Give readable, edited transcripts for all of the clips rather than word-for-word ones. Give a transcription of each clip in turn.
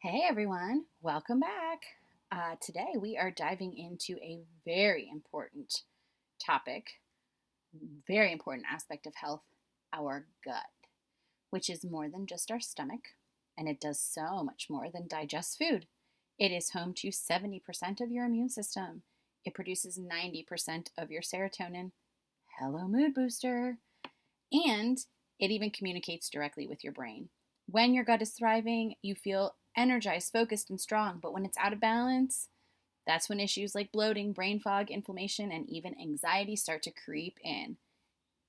Hey everyone, welcome back. Today we are diving into a very important topic, very important aspect of health, our gut, which is more than just our stomach, and it does so much more than digest food. It is home to 70% of your immune system. It produces 90% of your serotonin. Hello, mood booster. And it even communicates directly with your brain. When your gut is thriving, you feel energized, focused, and strong. But when it's out of balance, that's when issues like bloating, brain fog, inflammation, and even anxiety start to creep in.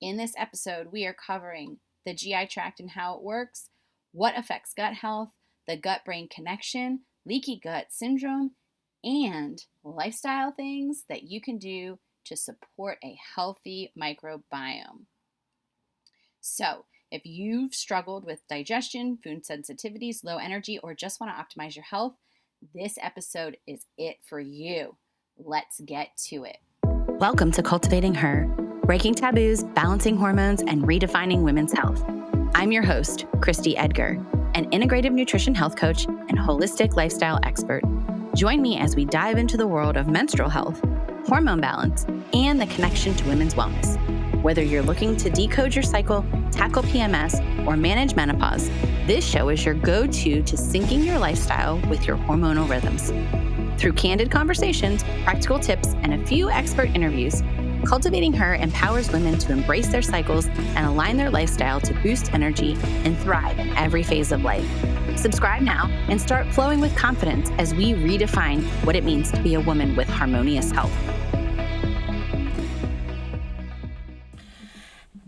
In this episode, we are covering the GI tract and how it works, what affects gut health, the gut brain connection, leaky gut syndrome, and lifestyle things that you can do to support a healthy microbiome. So, if you've struggled with digestion, food sensitivities, low energy, or just want to optimize your health, this episode is it for you. Let's get to it. Welcome to Cultivating Her, breaking taboos, balancing hormones, and redefining women's health. I'm your host, Christy Edgar, an integrative nutrition health coach and holistic lifestyle expert. Join me as we dive into the world of menstrual health, hormone balance, and the connection to women's wellness. Whether you're looking to decode your cycle, tackle PMS, or manage menopause, this show is your go-to to syncing your lifestyle with your hormonal rhythms. Through candid conversations, practical tips, and a few expert interviews, Cultivating Her empowers women to embrace their cycles and align their lifestyle to boost energy and thrive in every phase of life. Subscribe now and start flowing with confidence as we redefine what it means to be a woman with harmonious health.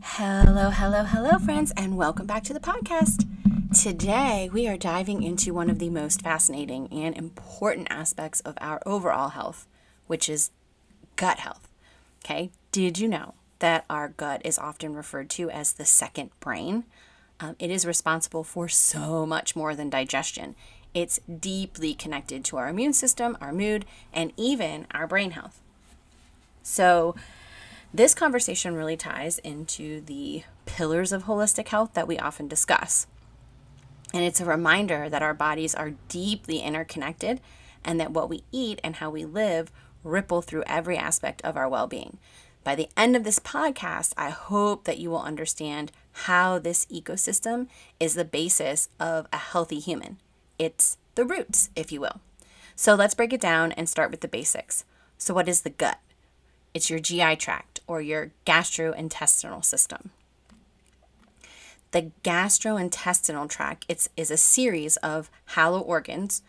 Hello, friends, and welcome back to the podcast. Today, we are diving into one of the most fascinating and important aspects of our overall health, which is gut health. Okay, did you know that our gut is often referred to as the second brain? It is responsible for so much more than digestion. It's deeply connected to our immune system, our mood, and even our brain health. So, this conversation really ties into the pillars of holistic health that we often discuss. And it's a reminder that our bodies are deeply interconnected and that what we eat and how we live ripple through every aspect of our well-being. By the end of this podcast, I hope that you will understand how this ecosystem is the basis of a healthy human. It's the roots, if you will. So let's break it down and start with the basics. So what is the gut? It's your GI tract or your gastrointestinal system. The gastrointestinal tract is a series of hollow organs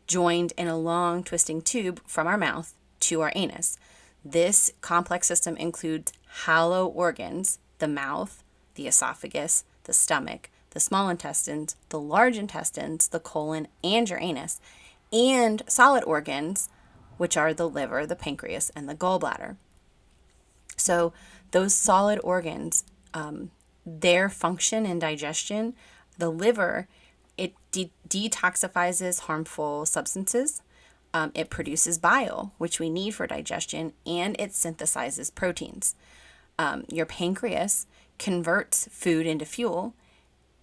joined in a long twisting tube from our mouth to our anus. This complex system includes hollow organs, the mouth, the esophagus, the stomach, the small intestines, the large intestines, the colon, and your anus, and solid organs, which are the liver, the pancreas, and the gallbladder. So those solid organs, their function in digestion, the liver, it detoxifies harmful substances. It produces bile, which we need for digestion, and it synthesizes proteins. Your pancreas converts food into fuel.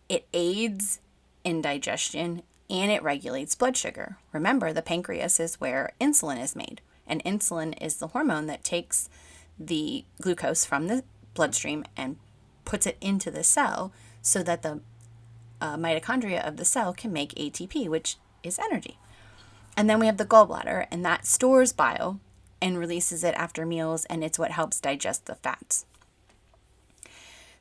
It aids in digestion, and it regulates blood sugar. Remember, the pancreas is where insulin is made, and insulin is the hormone that takes the glucose from the bloodstream and puts it into the cell so that the mitochondria of the cell can make ATP, which is energy. And then we have the gallbladder, and that stores bile and releases it after meals, and it's what helps digest the fats.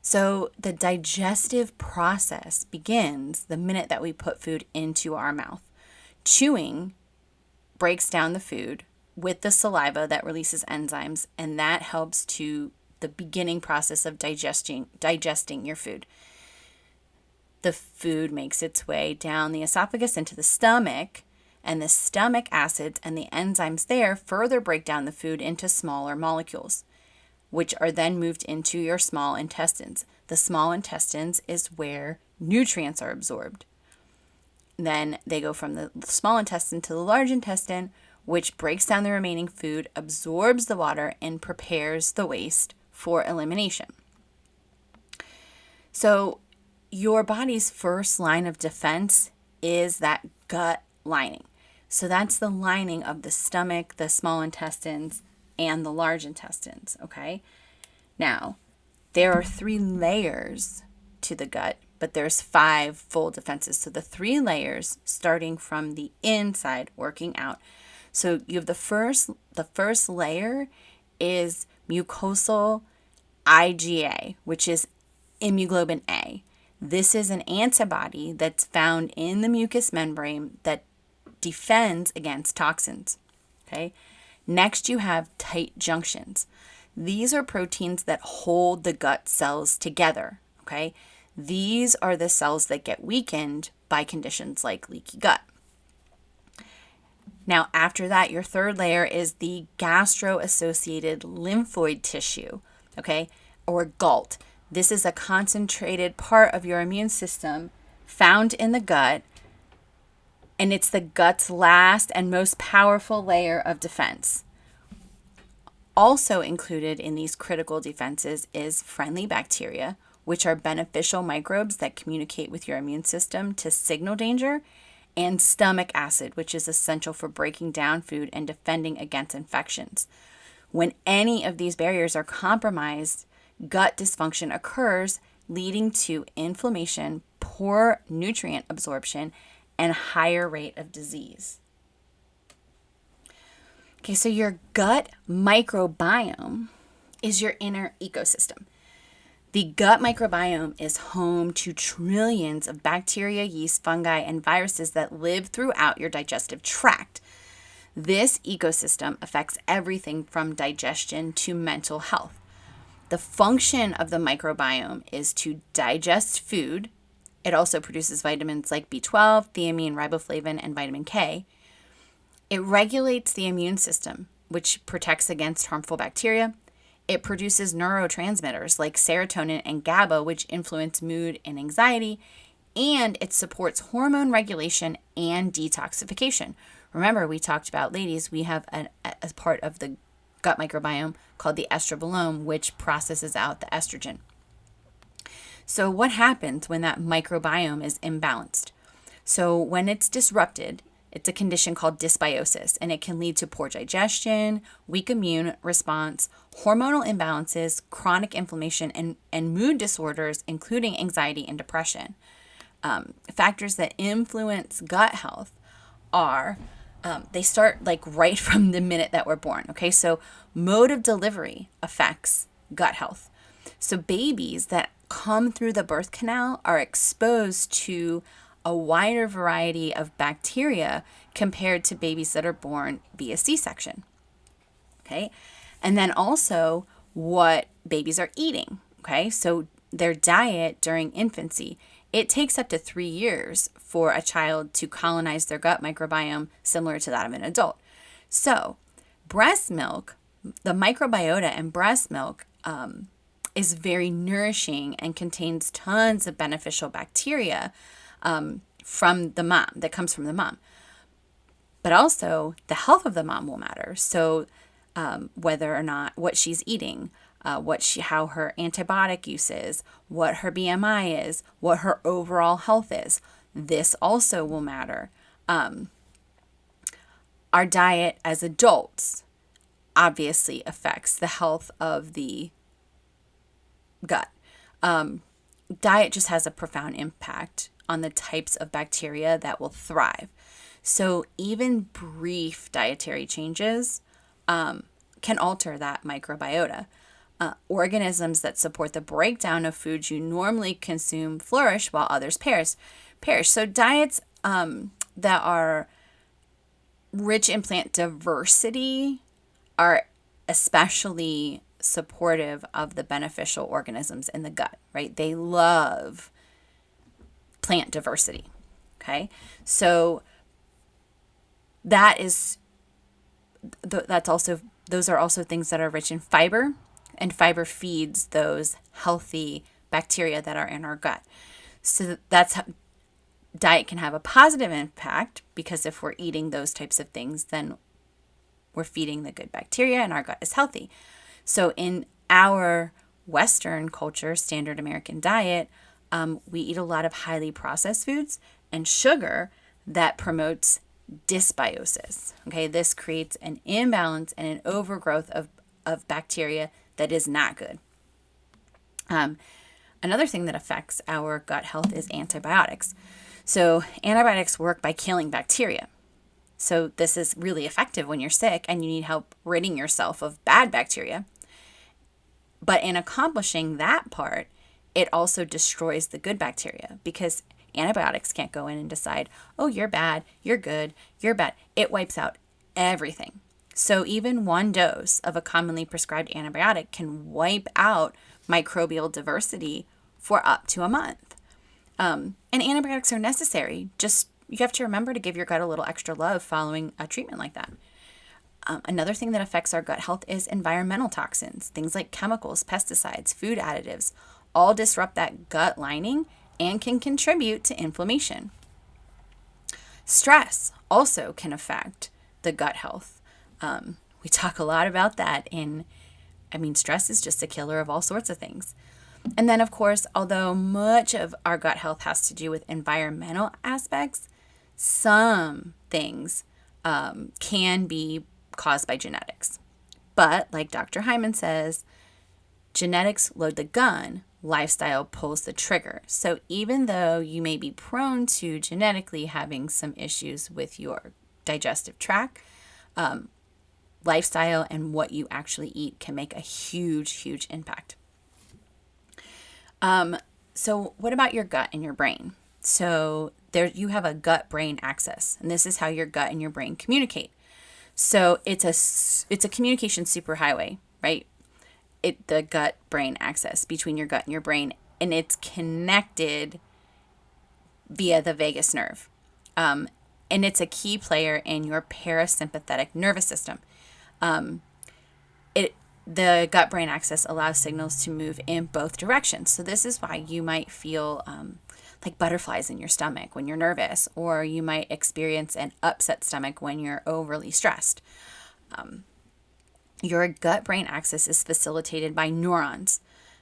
So the digestive process begins the minute that we put food into our mouth. Chewing breaks down the food with the saliva that releases enzymes, and that helps to the beginning process of digesting your food. The food makes its way down the esophagus into the stomach, and the stomach acids and the enzymes there further break down the food into smaller molecules, which are then moved into your small intestines. The small intestines is where nutrients are absorbed. Then they go from the small intestine to the large intestine, which breaks down the remaining food, absorbs the water, and prepares the waste for elimination. So your body's first line of defense is that gut lining. So that's the lining of the stomach, the small intestines, and the large intestines, okay? Now, there are 3 layers to the gut, but there's 5 full defenses. So the 3 layers starting from the inside working out. So you have the first layer is mucosal IgA, which is immunoglobulin A. This is an antibody that's found in the mucous membrane that defends against toxins. Okay. Next, you have tight junctions. These are proteins that hold the gut cells together. Okay. These are the cells that get weakened by conditions like leaky gut. Now, after that, your third layer is the gastro-associated lymphoid tissue, okay, or GALT. This is a concentrated part of your immune system found in the gut, and it's the gut's last and most powerful layer of defense. Also included in these critical defenses is friendly bacteria, which are beneficial microbes that communicate with your immune system to signal danger, and stomach acid, which is essential for breaking down food and defending against infections. When any of these barriers are compromised, gut dysfunction occurs, leading to inflammation, poor nutrient absorption, and higher rate of disease. Okay, so your gut microbiome is your inner ecosystem. The gut microbiome is home to trillions of bacteria, yeast, fungi, and viruses that live throughout your digestive tract. This ecosystem affects everything from digestion to mental health. The function of the microbiome is to digest food. It also produces vitamins like B12, thiamine, riboflavin, and vitamin K. It regulates the immune system, which protects against harmful bacteria. It produces neurotransmitters like serotonin and GABA, which influence mood and anxiety, and it supports hormone regulation and detoxification. Remember, we talked about, ladies, we have a part of the gut microbiome called the estrobolome, which processes out the estrogen. So what happens when that microbiome is imbalanced? So when it's disrupted, it's a condition called dysbiosis, and it can lead to poor digestion, weak immune response, hormonal imbalances, chronic inflammation, and mood disorders, including anxiety and depression. Factors that influence gut health are, they start like right from the minute that we're born. Okay, so mode of delivery affects gut health. So babies that come through the birth canal are exposed to a wider variety of bacteria compared to babies that are born via C-section. Okay, and then also what babies are eating. Okay, so their diet during infancy. It takes up to 3 years for a child to colonize their gut microbiome, similar to that of an adult. So breast milk, the microbiota in breast milk is very nourishing and contains tons of beneficial bacteria from the mom, that comes from the mom. But also the health of the mom will matter. So whether or not what she's eating, how her antibiotic use is, what her BMI is, what her overall health is, this also will matter. Our diet as adults obviously affects the health of the gut. Diet just has a profound impact on the types of bacteria that will thrive. So even brief dietary changes can alter that microbiota. Organisms that support the breakdown of foods you normally consume flourish while others perish. So diets that are rich in plant diversity are especially supportive of the beneficial organisms in the gut, right? They love plant diversity, okay? So those are also things that are rich in fiber, and fiber feeds those healthy bacteria that are in our gut. So that's how diet can have a positive impact, because if we're eating those types of things, then we're feeding the good bacteria and our gut is healthy. So in our Western culture, standard American diet, we eat a lot of highly processed foods and sugar that promotes dysbiosis. Okay, this creates an imbalance and an overgrowth of bacteria that is not good. Another thing that affects our gut health is antibiotics. So, antibiotics work by killing bacteria. So, this is really effective when you're sick and you need help ridding yourself of bad bacteria. But in accomplishing that part, it also destroys the good bacteria because antibiotics can't go in and decide, oh, you're bad, you're good, you're bad. It wipes out everything. So even one dose of a commonly prescribed antibiotic can wipe out microbial diversity for up to a month. And antibiotics are necessary. Just you have to remember to give your gut a little extra love following a treatment like that. Another thing that affects our gut health is environmental toxins, things like chemicals, pesticides, food additives, all disrupt that gut lining and can contribute to inflammation. Stress also can affect the gut health. We talk a lot about that stress is just a killer of all sorts of things. And then, of course, although much of our gut health has to do with environmental aspects, some things can be caused by genetics. But like Dr. Hyman says, genetics load the gun, lifestyle pulls the trigger. So even though you may be prone to genetically having some issues with your digestive tract, lifestyle and what you actually eat can make a huge, huge impact. So what about your gut and your brain? So there you have a gut-brain axis, and this is how your gut and your brain communicate. So it's a communication superhighway, right? The gut-brain axis between your gut and your brain, and it's connected via the vagus nerve. And it's a key player in your parasympathetic nervous system. The gut-brain axis allows signals to move in both directions. So this is why you might feel like butterflies in your stomach when you're nervous, or you might experience an upset stomach when you're overly stressed. Your gut-brain axis is facilitated by neurons.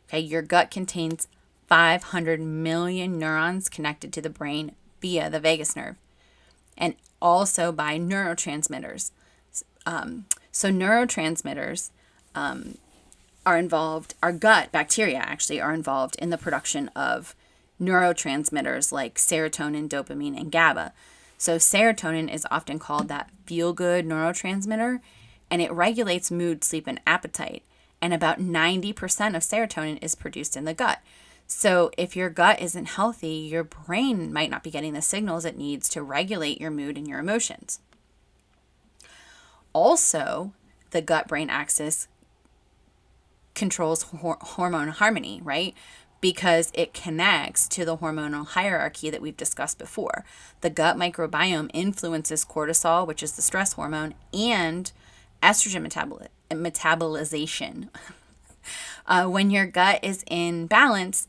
Okay, your gut contains 500 million neurons connected to the brain via the vagus nerve, and also by neurotransmitters. So neurotransmitters are involved, our gut bacteria actually are involved in the production of neurotransmitters like serotonin, dopamine, and GABA. So serotonin is often called that feel-good neurotransmitter, and it regulates mood, sleep, and appetite. And about 90% of serotonin is produced in the gut. So if your gut isn't healthy, your brain might not be getting the signals it needs to regulate your mood and your emotions. Also, the gut-brain axis controls hormone harmony, right? Because it connects to the hormonal hierarchy that we've discussed before. The gut microbiome influences cortisol, which is the stress hormone, and estrogen metabolization. When your gut is in balance,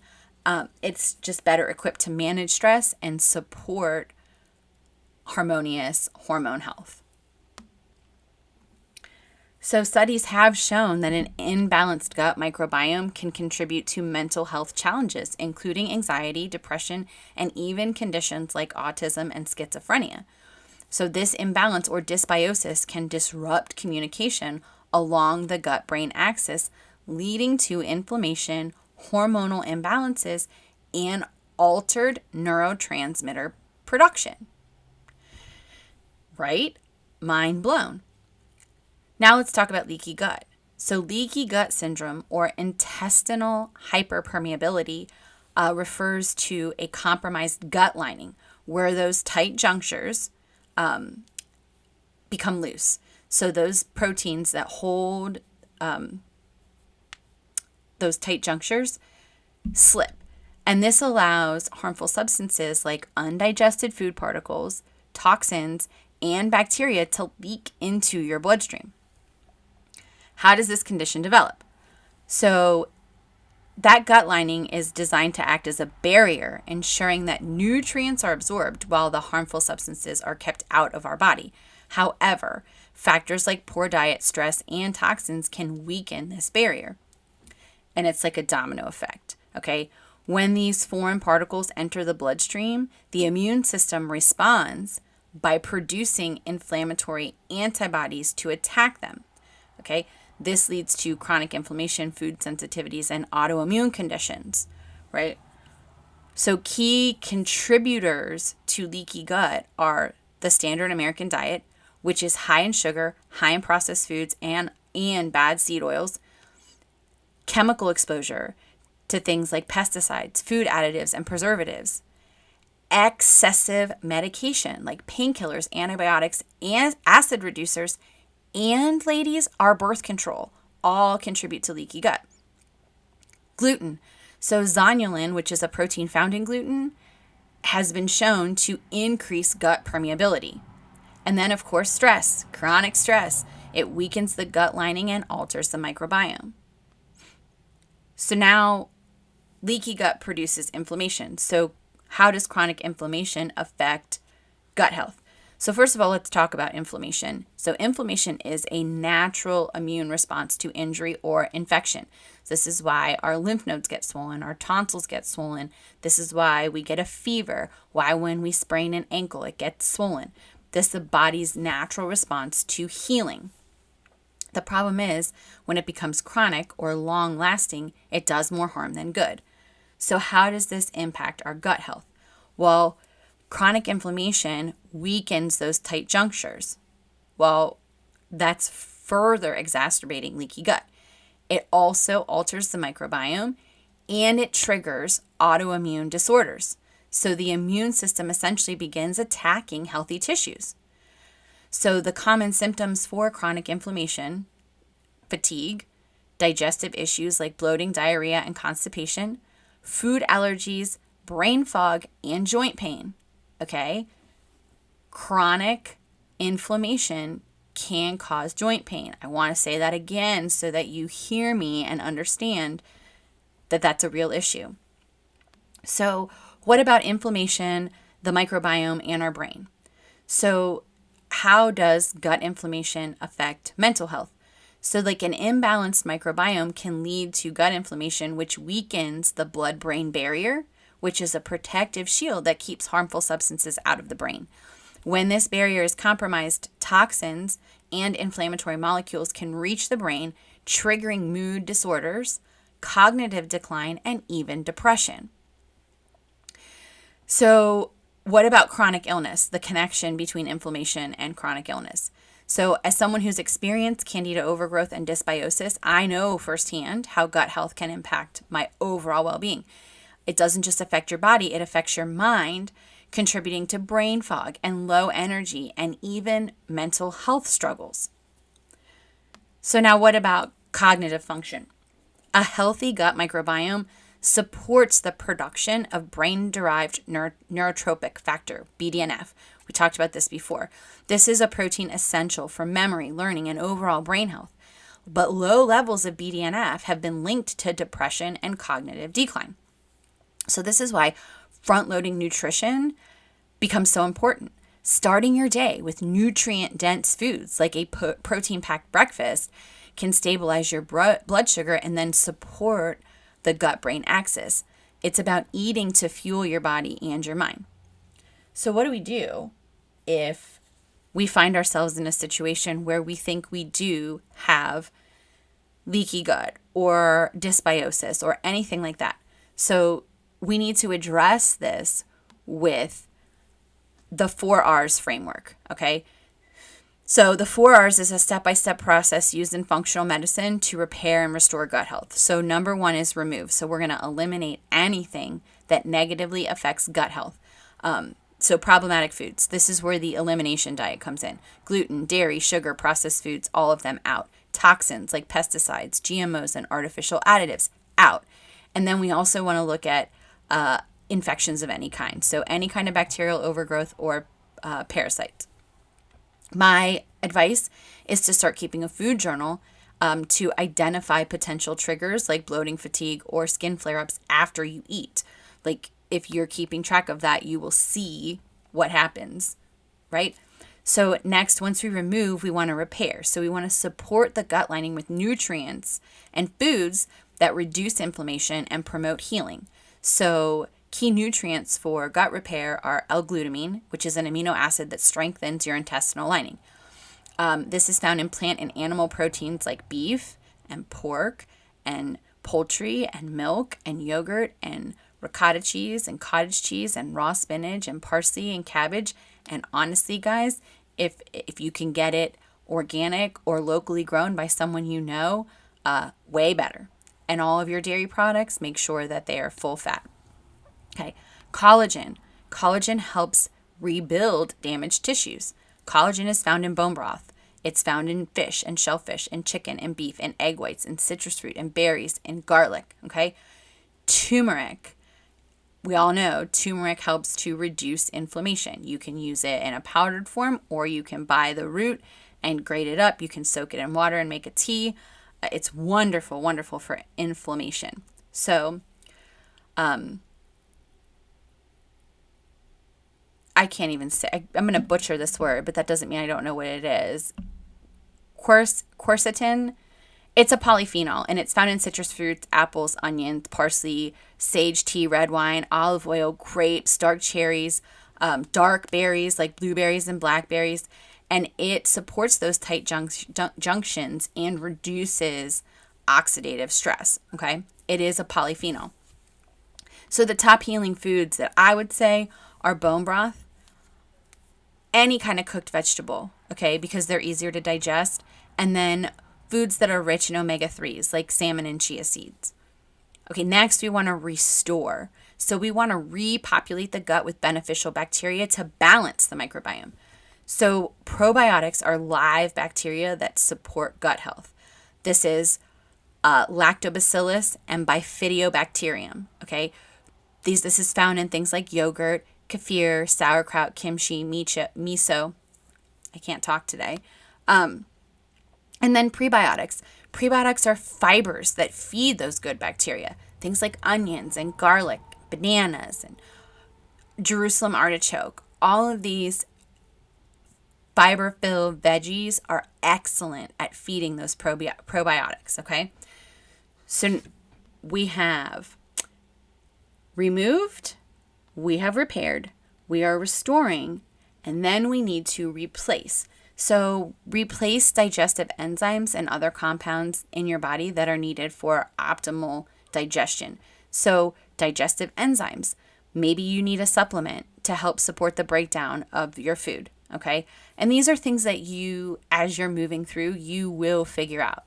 it's just better equipped to manage stress and support harmonious hormone health. So studies have shown that an imbalanced gut microbiome can contribute to mental health challenges, including anxiety, depression, and even conditions like autism and schizophrenia. So this imbalance or dysbiosis can disrupt communication along the gut-brain axis, leading to inflammation, hormonal imbalances, and altered neurotransmitter production. Right? Mind blown. Now let's talk about leaky gut. So leaky gut syndrome, or intestinal hyperpermeability, refers to a compromised gut lining where those tight junctures become loose. So those proteins that hold those tight junctures slip. And this allows harmful substances like undigested food particles, toxins, and bacteria to leak into your bloodstream. How does this condition develop? So that gut lining is designed to act as a barrier, ensuring that nutrients are absorbed while the harmful substances are kept out of our body. However, factors like poor diet, stress, and toxins can weaken this barrier. And it's like a domino effect, okay? When these foreign particles enter the bloodstream, the immune system responds by producing inflammatory antibodies to attack them. Okay, this leads to chronic inflammation, food sensitivities, and autoimmune conditions, right? So key contributors to leaky gut are the standard American diet, which is high in sugar, high in processed foods, and bad seed oils, chemical exposure to things like pesticides, food additives, and preservatives, excessive medication like painkillers, antibiotics, and acid reducers, and ladies, our birth control all contribute to leaky gut. Gluten. So zonulin, which is a protein found in gluten, has been shown to increase gut permeability. And then, of course, stress, chronic stress. It weakens the gut lining and alters the microbiome. So now, leaky gut produces inflammation. So how does chronic inflammation affect gut health? So first of all, let's talk about inflammation. So inflammation is a natural immune response to injury or infection. This is why our lymph nodes get swollen, our tonsils get swollen. This is why we get a fever, why when we sprain an ankle, it gets swollen. This is the body's natural response to healing. The problem is when it becomes chronic or long-lasting, it does more harm than good. So how does this impact our gut health? Well, chronic inflammation weakens those tight junctures. Well, that's further exacerbating leaky gut. It also alters the microbiome and it triggers autoimmune disorders. So the immune system essentially begins attacking healthy tissues. So the common symptoms for chronic inflammation: fatigue, digestive issues like bloating, diarrhea, and constipation, food allergies, brain fog, and joint pain. Okay? Chronic inflammation can cause joint pain. I want to say that again so that you hear me and understand that that's a real issue. So, what about inflammation, the microbiome, and our brain? So, how does gut inflammation affect mental health? So, like an imbalanced microbiome can lead to gut inflammation, which weakens the blood-brain barrier, which is a protective shield that keeps harmful substances out of the brain. When this barrier is compromised, toxins and inflammatory molecules can reach the brain, triggering mood disorders, cognitive decline, and even depression. So, what about chronic illness, the connection between inflammation and chronic illness? So, as someone who's experienced candida overgrowth and dysbiosis, I know firsthand how gut health can impact my overall well-being. It doesn't just affect your body, it affects your mind, contributing to brain fog and low energy and even mental health struggles. So now what about cognitive function? A healthy gut microbiome supports the production of brain-derived neurotropic factor, BDNF. We talked about this before. This is a protein essential for memory, learning, and overall brain health. But low levels of BDNF have been linked to depression and cognitive decline. So this is why front-loading nutrition becomes so important. Starting your day with nutrient-dense foods like a protein-packed breakfast can stabilize your blood sugar and then support the gut-brain axis. It's about eating to fuel your body and your mind. So what do we do if we find ourselves in a situation where we think we do have leaky gut or dysbiosis or anything like that? So we need to address this with the 4Rs framework, okay? So the 4Rs is a step-by-step process used in functional medicine to repair and restore gut health. So number one is remove. So we're going to eliminate anything that negatively affects gut health. So problematic foods. This is where the elimination diet comes in. Gluten, dairy, sugar, processed foods, all of them out. Toxins like pesticides, GMOs, and artificial additives, out. And then we also want to look at infections of any kind. So any kind of bacterial overgrowth or parasites. My advice is to start keeping a food journal to identify potential triggers like bloating, fatigue, or skin flare-ups after you eat. Like if you're keeping track of that, you will see what happens, right? So next, once we remove, we want to repair. So we want to support the gut lining with nutrients and foods that reduce inflammation and promote healing. So Key nutrients for gut repair are L-glutamine, which is an amino acid that strengthens your intestinal lining. This is found in plant and animal proteins like beef and pork and poultry and milk and yogurt and ricotta cheese and cottage cheese and raw spinach and parsley and cabbage. And honestly, guys, if you can get it organic or locally grown by someone you know, way better. And all of your dairy products, make sure that they are full fat. Okay, collagen. Collagen helps rebuild damaged tissues. Collagen is found in bone broth. It's found in fish and shellfish and chicken and beef and egg whites and citrus fruit and berries and garlic. Okay, turmeric. We all know turmeric helps to reduce inflammation. You can use it in a powdered form, or you can buy the root and grate it up. You can soak it in water and make a tea. It's wonderful, wonderful for inflammation. So, I can't even say, I'm going to butcher this word, but that doesn't mean I don't know what it is. Quercetin, it's a polyphenol, and it's found in citrus fruits, apples, onions, parsley, sage tea, red wine, olive oil, grapes, dark cherries, dark berries like blueberries and blackberries, and it supports those tight junctions and reduces oxidative stress, okay? It is a polyphenol. So the top healing foods that I would say are bone broth, any kind of cooked vegetable, okay, because they're easier to digest, and then foods that are rich in omega-3s like salmon and chia seeds. Okay, next we want to restore. So we want to repopulate the gut with beneficial bacteria to balance the microbiome. So probiotics are live bacteria that support gut health. This is lactobacillus and bifidobacterium, okay? This is found in things like yogurt, kefir, sauerkraut, kimchi, miso. I can't talk today. And then prebiotics. Prebiotics are fibers that feed those good bacteria. Things like onions and garlic, bananas, and Jerusalem artichoke. All of these fiber-filled veggies are excellent at feeding those probiotics, okay? So we have removed, we have repaired, we are restoring, and then we need to replace. So replace digestive enzymes and other compounds in your body that are needed for optimal digestion. So digestive enzymes, maybe you need a supplement to help support the breakdown of your food, okay? And these are things that you, as you're moving through, you will figure out.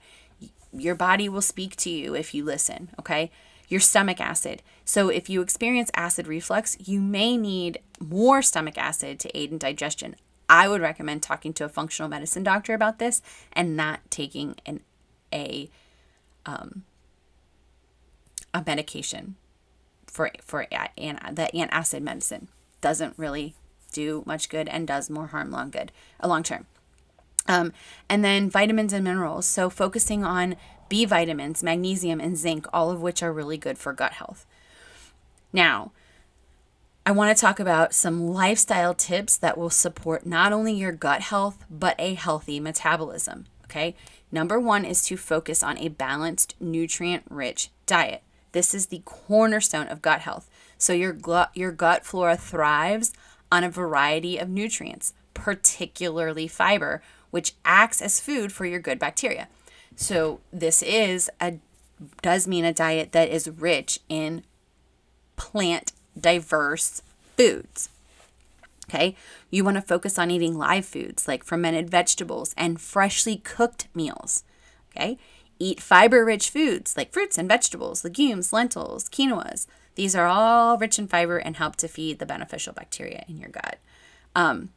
Your body will speak to you if you listen, okay? Your stomach acid. So if you experience acid reflux, you may need more stomach acid to aid in digestion. I would recommend talking to a functional medicine doctor about this and not taking a medication for the antacid medicine. Doesn't really do much good and does more harm long term. And then vitamins and minerals. So focusing on B vitamins, magnesium, and zinc, all of which are really good for gut health. Now, I want to talk about some lifestyle tips that will support not only your gut health, but a healthy metabolism, okay? Number one is to focus on a balanced, nutrient-rich diet. This is the cornerstone of gut health. So your gut flora thrives on a variety of nutrients, particularly fiber, which acts as food for your good bacteria. So this does mean a diet that is rich in plant diverse foods. Okay, you want to focus on eating live foods like fermented vegetables and freshly cooked meals. Okay, eat fiber-rich foods like fruits and vegetables, legumes, lentils, quinoas. These are all rich in fiber and help to feed the beneficial bacteria in your gut.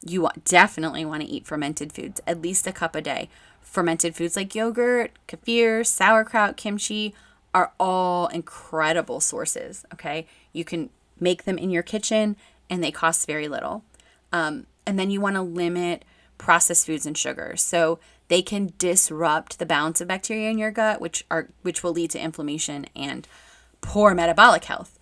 You definitely want to eat fermented foods, at least a cup a day. Fermented foods like yogurt, kefir, sauerkraut, kimchi are all incredible sources, okay? You can make them in your kitchen and they cost very little. And then you want to limit processed foods and sugars. So they can disrupt the balance of bacteria in your gut, which will lead to inflammation and poor metabolic health.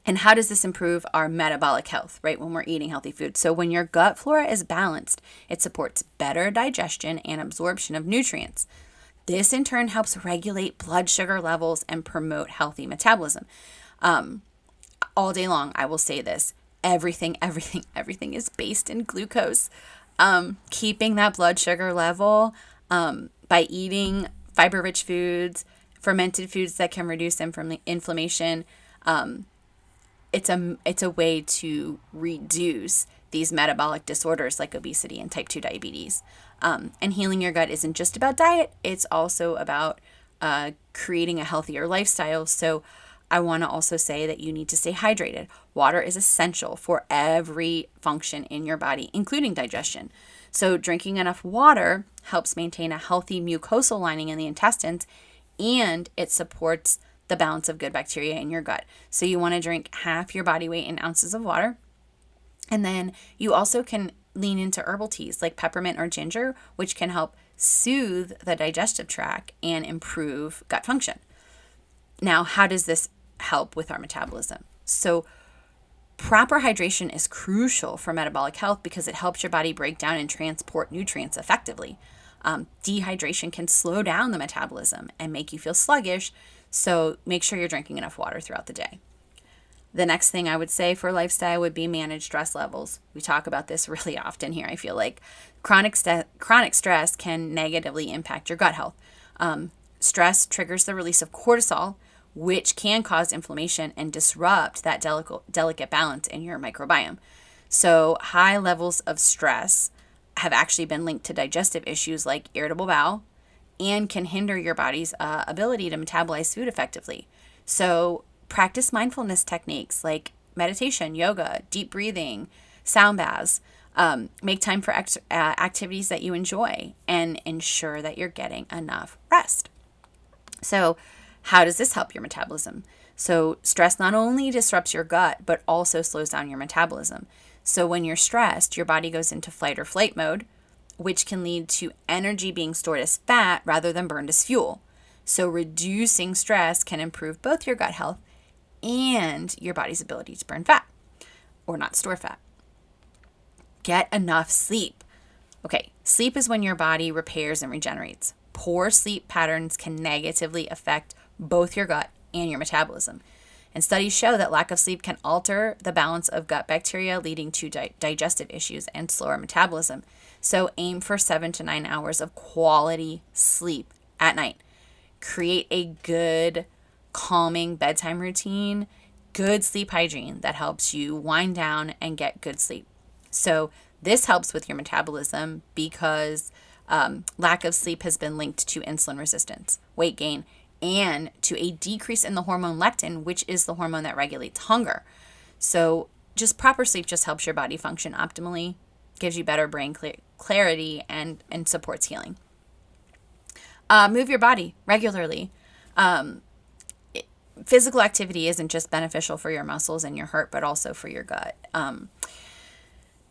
And how does this improve our metabolic health, right, when we're eating healthy food? So when your gut flora is balanced, it supports better digestion and absorption of nutrients. This in turn helps regulate blood sugar levels and promote healthy metabolism. all day long, I will say this. Everything is based in glucose. Keeping that blood sugar level by eating fiber-rich foods, fermented foods that can reduce inflammation. It's a way to reduce these metabolic disorders like obesity and type 2 diabetes. And healing your gut isn't just about diet, it's also about creating a healthier lifestyle. So I want to also say that you need to stay hydrated. Water is essential for every function in your body, including digestion. So drinking enough water helps maintain a healthy mucosal lining in the intestines, and it supports the balance of good bacteria in your gut. So you want to drink half your body weight in ounces of water. And then you also can lean into herbal teas like peppermint or ginger, which can help soothe the digestive tract and improve gut function. Now, how does this help with our metabolism? So proper hydration is crucial for metabolic health because it helps your body break down and transport nutrients effectively. Dehydration can slow down the metabolism and make you feel sluggish, so make sure you're drinking enough water throughout the day. The next thing I would say for lifestyle would be manage stress levels. We talk about this really often here. I feel like chronic stress can negatively impact your gut health. Stress triggers the release of cortisol, which can cause inflammation and disrupt that delicate balance in your microbiome. So high levels of stress have actually been linked to digestive issues like irritable bowel and can hinder your body's ability to metabolize food effectively. So practice mindfulness techniques like meditation, yoga, deep breathing, sound baths. Make time for activities that you enjoy and ensure that you're getting enough rest. So how does this help your metabolism? So stress not only disrupts your gut, but also slows down your metabolism. So when you're stressed, your body goes into fight or flight mode, which can lead to energy being stored as fat rather than burned as fuel. So reducing stress can improve both your gut health and your body's ability to burn fat or not store fat. Get enough sleep. Okay, sleep is when your body repairs and regenerates. Poor sleep patterns can negatively affect both your gut and your metabolism. And studies show that lack of sleep can alter the balance of gut bacteria, leading to digestive issues and slower metabolism. So aim for 7 to 9 hours of quality sleep at night. Create a good, calming bedtime routine, good sleep hygiene that helps you wind down and get good sleep. So this helps with your metabolism because lack of sleep has been linked to insulin resistance, weight gain, and to a decrease in the hormone leptin, which is the hormone that regulates hunger. So just proper sleep just helps your body function optimally, gives you better brain clarity, and supports healing. Move your body regularly. Physical activity isn't just beneficial for your muscles and your heart, but also for your gut.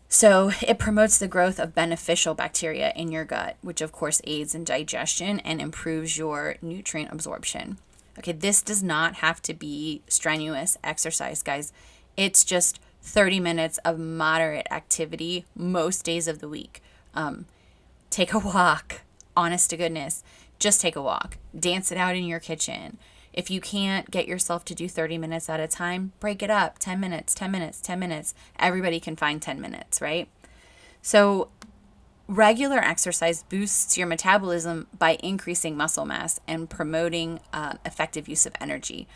So it promotes the growth of beneficial bacteria in your gut, which of course aids in digestion and improves your nutrient absorption. Okay, this does not have to be strenuous exercise, guys. It's just 30 minutes of moderate activity most days of the week. Take a walk, honest to goodness. Just take a walk. Dance it out in your kitchen. If you can't get yourself to do 30 minutes at a time, break it up. 10 minutes, 10 minutes, 10 minutes. Everybody can find 10 minutes, right? So regular exercise boosts your metabolism by increasing muscle mass and promoting effective use of energy.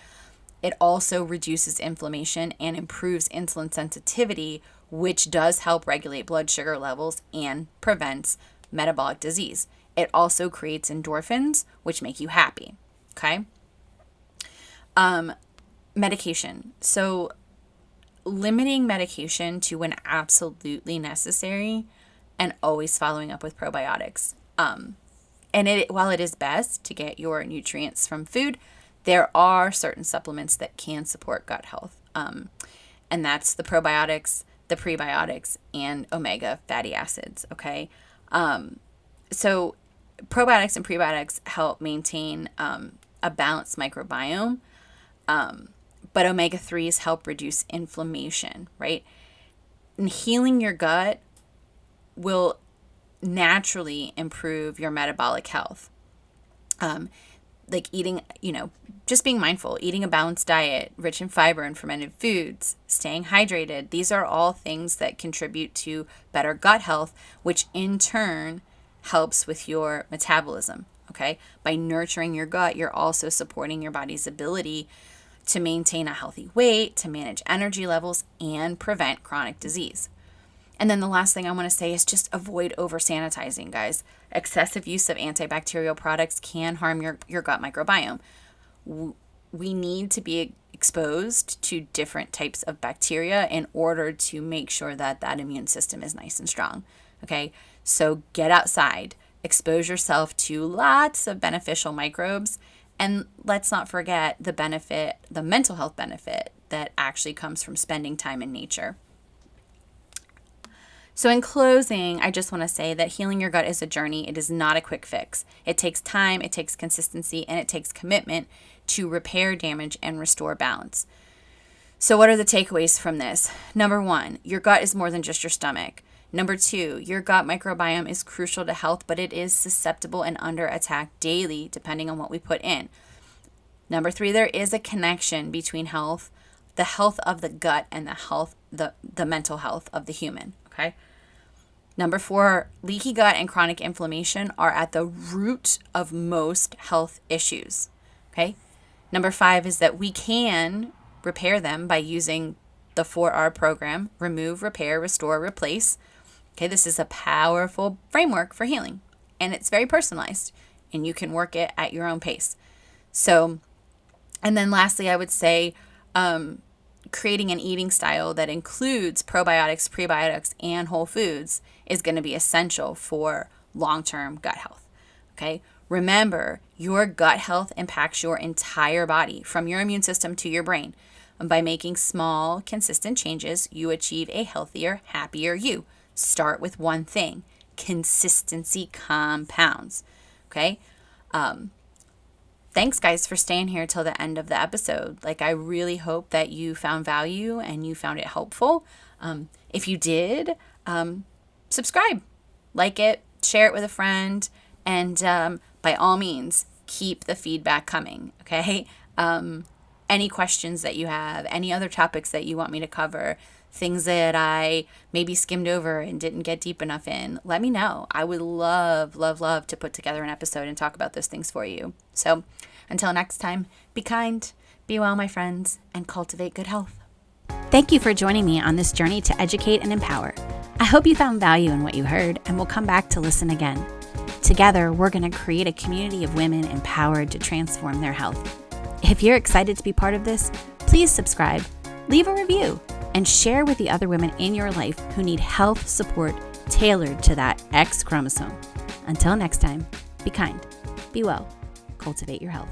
It also reduces inflammation and improves insulin sensitivity, which does help regulate blood sugar levels and prevents metabolic disease. It also creates endorphins, which make you happy, okay? Medication. So limiting medication to when absolutely necessary and always following up with probiotics. While it is best to get your nutrients from food, there are certain supplements that can support gut health. And that's the probiotics, the prebiotics, and omega fatty acids, okay? So probiotics and prebiotics help maintain a balanced microbiome. But omega-3s help reduce inflammation, right? And healing your gut will naturally improve your metabolic health. like eating, just being mindful, eating a balanced diet, rich in fiber and fermented foods, staying hydrated. These are all things that contribute to better gut health, which in turn helps with your metabolism. Okay. By nurturing your gut, you're also supporting your body's ability to maintain a healthy weight, to manage energy levels, and prevent chronic disease. And then the last thing I want to say is just avoid over sanitizing, guys. Excessive use of antibacterial products can harm your gut microbiome. We need to be exposed to different types of bacteria in order to make sure that that immune system is nice and strong. Okay, so get outside, expose yourself to lots of beneficial microbes, and let's not forget the mental health benefit that actually comes from spending time in nature. So in closing, I just want to say that healing your gut is a journey. It is not a quick fix. It takes time, it takes consistency, and it takes commitment to repair damage and restore balance. So what are the takeaways from this? Number 1, your gut is more than just your stomach. Number 2, your gut microbiome is crucial to health, but it is susceptible and under attack daily, depending on what we put in. Number 3, there is a connection between the health of the gut, and the mental health of the human. Okay. Number 4, leaky gut and chronic inflammation are at the root of most health issues. Okay. Number 5 is that we can repair them by using the 4R program: remove, repair, restore, replace. Okay. This is a powerful framework for healing, and it's very personalized, and you can work it at your own pace. So, and then lastly, I would say, creating an eating style that includes probiotics, prebiotics, and whole foods is going to be essential for long-term gut health. Okay. Remember, your gut health impacts your entire body, from your immune system to your brain. And by making small, consistent changes, you achieve a healthier, happier you. Start with one thing: consistency compounds. Okay. Thanks, guys, for staying here till the end of the episode. I really hope that you found value and you found it helpful. If you did, subscribe, like it, share it with a friend, and by all means, keep the feedback coming, okay? Any questions that you have, any other topics that you want me to cover, things that I maybe skimmed over and didn't get deep enough in, let me know. I would love, love, love to put together an episode and talk about those things for you. So until next time, be kind, be well, my friends, and cultivate good health. Thank you for joining me on this journey to educate and empower. I hope you found value in what you heard and will come back to listen again. Together, we're going to create a community of women empowered to transform their health. If you're excited to be part of this, please subscribe, leave a review, and share with the other women in your life who need health support tailored to that X chromosome. Until next time, be kind, be well, cultivate your health.